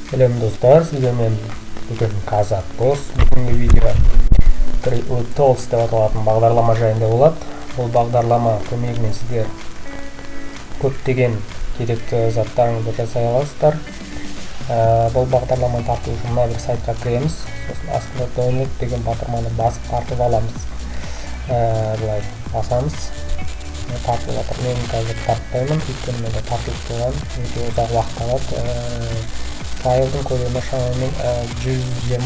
Сәлем достар, сіздермен бүгін Казак Дос. Бүгінгі видео Tools деп аталатын бағдарлама жайында болады. Бұл бағдарлама көмегімен сіздер көптеген керекті заттарыңызды жасай аласыздар. Бұл бағдарламаны тарту үшін мына бір сайтқа кіреміз. Сосын астында download деген батырманы басып тартып аламыз. Былай басамыз. Тартып жатыр. Мен қазір тартпаймын, өйткені менде тартылып қойған өте ұзақ уақыт алады. Файлдың көлемі шамамен 120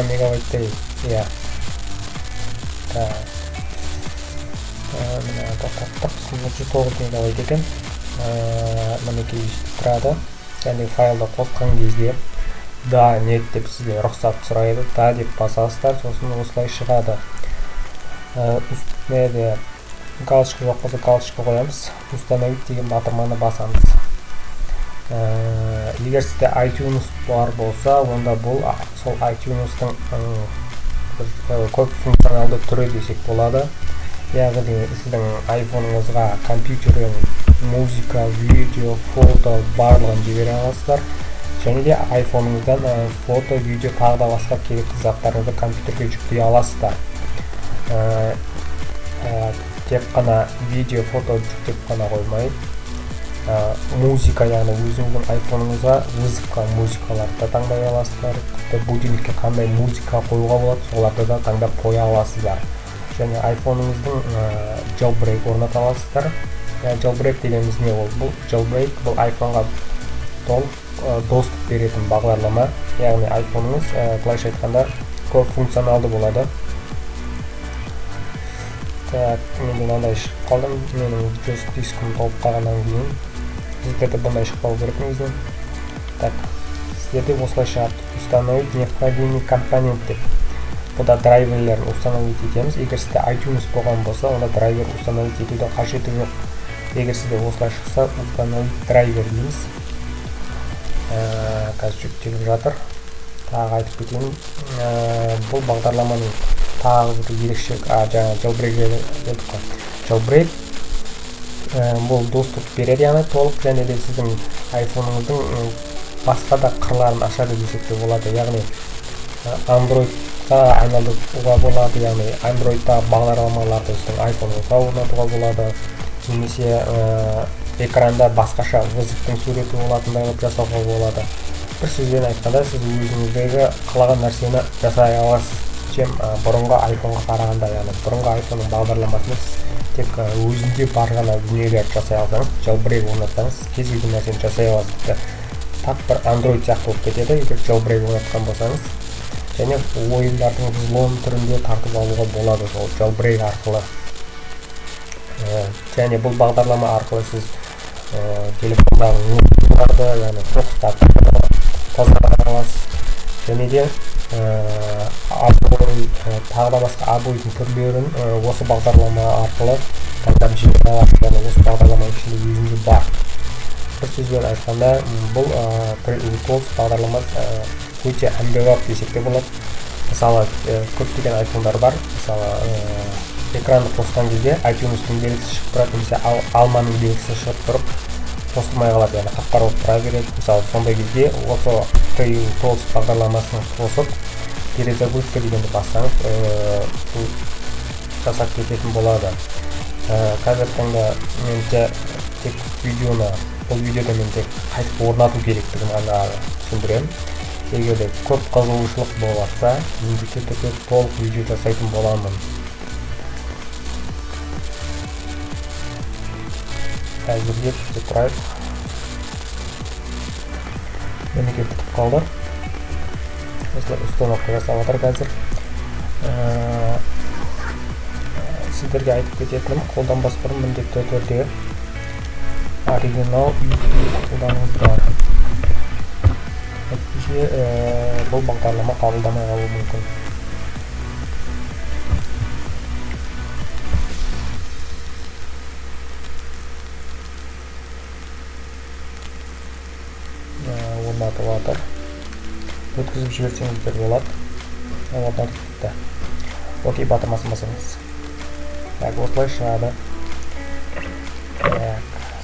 мегабайттай, иә. Мына тоқтаттық, 109 мегабайт екен. Мінекей тұрады. Және файлды қосқан кезде да нет деп сізге рұқсат сұрайды. Да деп басасыздар, сосын осылай шығады. Үстіне де галочка жоқ болса галочка қоямыз. Установить деген батырманы басамыз. Егер сізде iTunes бар болса, онда бұл сол iTunes-тың көп функционалды түрі десек болады. Яғни сіздің iPhone-ыңызға компьютерден музыка, видео, фото барлығын жібере аласыздар. Және де iPhone-ыңыздан фото, видео, тағы да басқа керекті заттарыңызды компьютерге жүктей аласыздар. Тек қана видео, фото жүктеп қана қоймай, музыка, яғни өзіңіздің iPhone-ыңызға вызовқа музыкаларды таңдай аласыздар. Будильникке қандай музыка қоюға болады, соларды да таңдап қоя аласыздар. Және iPhone-ыңыздың jailbreak орната аласыздар. Jailbreak дегеніміз не ол? Бұл jailbreak, бұл iPhone-ға доступ беретін бағдарлама. Яғни iPhone-ыңыз былайша айтқанда көп функционалды болады. Мен мынандай шығып қалдым. Менің дискім толып қалғаннан кейін сіздерде бұндай шықпау керек негізінен. Сіздерде осылай шығады. Установить необходимый компонент деп. Бұда драйверлерін установить етеміз. Егер сізде iTunes болған болса, онда драйвер установить етудің қажеті жоқ. Егер сізде осылай шықса, установить драйвер дейміз. Қазір жүктеліп жатыр. Тағы айтып кетейін. Бұл бағдарламаның тағы бір ерекше, жаңа jailbreak дедік қой. Jailbreak бұл доступ береді, яғни толық, және де сіздің iPhone-ыңыздың басқа да қырларын ашады десек те болады. Яғни Android-қа айналдыруға болады, яғни Android-та бағдарламаларды сіздің iPhone-ыңызға орнатуға болады, немесе экранда басқаша вызовтың суреті болатындайлар жасауға болады. Бір сөзбен айтқанда, сіз өзіңіздегі қалаған нәрсені жасай аласыз. Бұрынғы iPhone-ға қарағанда, яғни бұрынғы iPhone-ның бағдарламасында тек өзінде бар ғана дүниелерді жасай алсаңыз, jailbreak орнатсаңыз, кез келген нәрсені жасай аласыз. Тап бір Android сияқты болып кетеді, егер jailbreak орнатқан болсаңыз. Және ойындардың взлом түрінде тартып алуға болады сол jailbreak арқылы. Және бұл бағдарлама арқылы сіз телефондағы музыкаларды, яғни қоқыстарды тазалай аласыз. Және де тағы да басқа абойдың түрлерін осы бағдарлама арқылы таңдап жібере аласыз. Яғни осы бағдарламаның ішінде өзінде бар. Бір сөзбен айтқанда, бұл Tools бағдарламасы өте әмбебап десек те болады. Мысалы, көптеген iPhone-дар бар. Мысалы, экранды қосқан кезде iTunes-тың белгісі шығып тұрады, немесе алманың белгісі шығып тұрып қосылмай қалады, яғни қап-қара болып тұра береді. Мысалы, сондай кезде осы Tools бағдарламасын қосып, перезагрузка дегенді бассаңыз, жасап кететін болады. Қазір таңда мен тек бұл видеода мен тек қайтып орнату керектігін ғана түсіндіремін. Егер де көп қызығушылық болса, міндетті түрде толық видео жасайтын боламын. Әзірлеп түсіп тұрайық. Менеке бітіп қалды. Осылай установка жасап жатыр қазір. Сіздерге айтып кететінім, қолданбас бұрын міндетті түрде оригинал USB қолданыңыздар. Әйтпесе бұл бағдарлама қабылдамай қалуы мүмкін. Орнатып жатыр. Өткізіп жіберсеңіздер болады. Орнатып кетті. Окей, батырмасын басыңыз. Осылай шығады.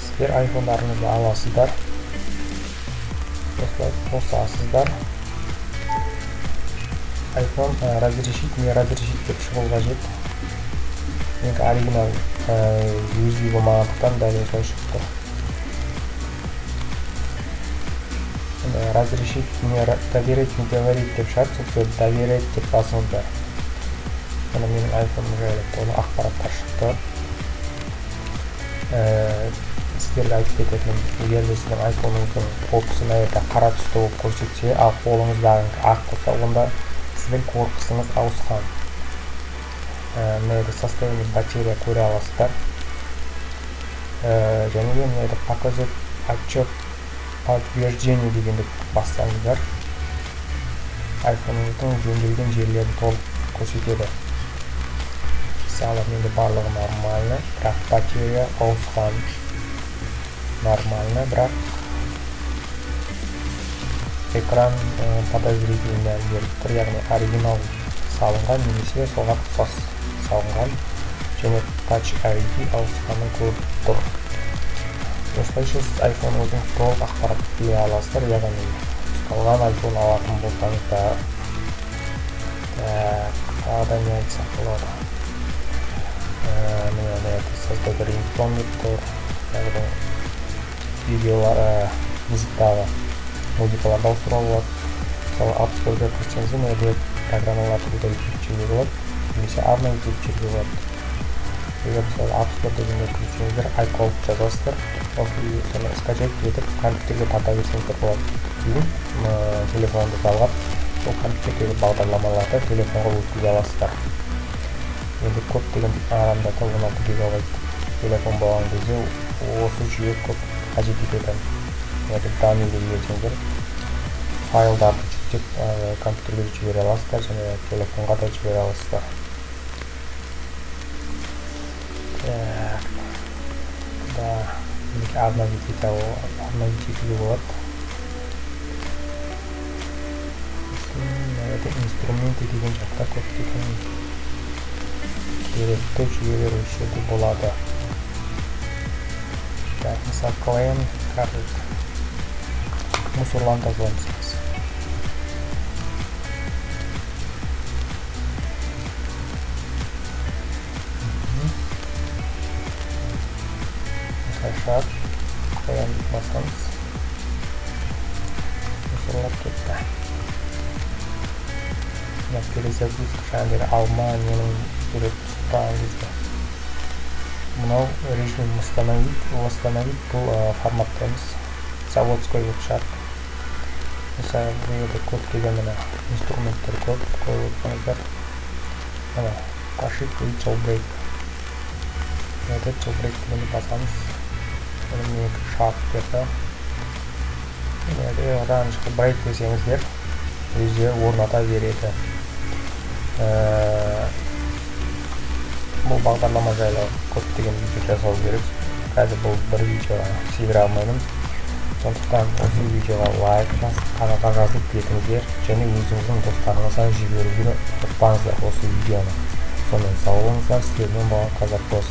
Сіздер iPhone-дарыңызды аласыздар. осылай қосасыздар. iPhone разрешить, не разрешить деп шығу қажет. Менің оригинал USB болмағандықтан дәл осылай шықты. Разрешить, не доверять, не говорить деп шығады, сол доверять деп басыңыздар. Мына менің iPhone жайлы толы ақпараттар шықты. Сіздерге айтып кететін, егер де сіздің iPhone-ыңыздың корпусы мына жерде қара түсті болып көрсетсе, ал қолыңыздағы ақ болса, онда сіздің корпусыңыз ауысқан. Мына жерде состояние батарея көре аласыздар. Және де мына жерде показать отчет подтверждение дегенді бассаңыздар, iPhone-ыңыздың жөнделген жерлері толық көрсетеді. Мысалы, менде барлығы нормально, бірақ батарея ауысқан. Нормально, бірақ экран подозрительный беріп тұр, яғни оригинал салынған немесе соған ұқсас салынған, және Touch ID ауысқанын көріп тұр. Осылайша сіз iPhone-ыңыздың толық ақпаратты біле аласыздар, яғни ұсталған iPhone алатын болсаңыздар. Тағы не айтсақ болады. Міне создать рингтон деп тұр, яғни видеолар, музыкаларды ауыстыруға болады. Мысалы, App Store-ға кірсеңіз, мына программаларды көтеруге болады, немесе арнайы көтеруге болады. Егер мысалы App Store дегенде кірсеңіздер, iCloud жазасыздар, соны скачать етіп, компьютерге тарта берсеңіздер болады. Кейін телефонды жалғап, сол компьютердегі бағдарламаларды телефонға өткізе аласыздар. Енді көптеген адамдарда 16 гигабайт телефон болған кезде осы жүйе көп қажет етеді. Енді дамиды берсеңдер, файлдарды жүктеп компьютерге жібере аласыздар, және телефонға да жібере аласыздар. Да, обновить етуге болады. Это инструменты деген жақта көптеген керекті жүйелер осы жерде болады. Так, мысалы, клейм карт мусорлан тазаламыз. Шарт, клейм басамыз. Мусорлап кетті. Перезагрузка жаңағыдай алма ненің сурет ұстаған кезде. Мынау режим восстановить бұл форматтаймыз. Заводской болып шығады. Мысалы, бұл жерде көптеген инструменттер көп қойып отырсаңыздар. Мына прошивка и jailbreak. Енді jailbreak дегенді басамыз. Мен шарт берді. Енді одан шығып брейк десеңіздер, өздері орната береді. Бұл бағдарлама жайлы көптеген видео жасау керек. Қазір бұл бір видеоға сыйдыра алмаймын. Сондықтан осы видеоға лайк жазып кетіңіздер, және өзіңіздің достарыңызға жіберуді ұмытпаңыздар осы видеоны. Сонымен сау болыңыздар, сіздермен болған Қазақ дос.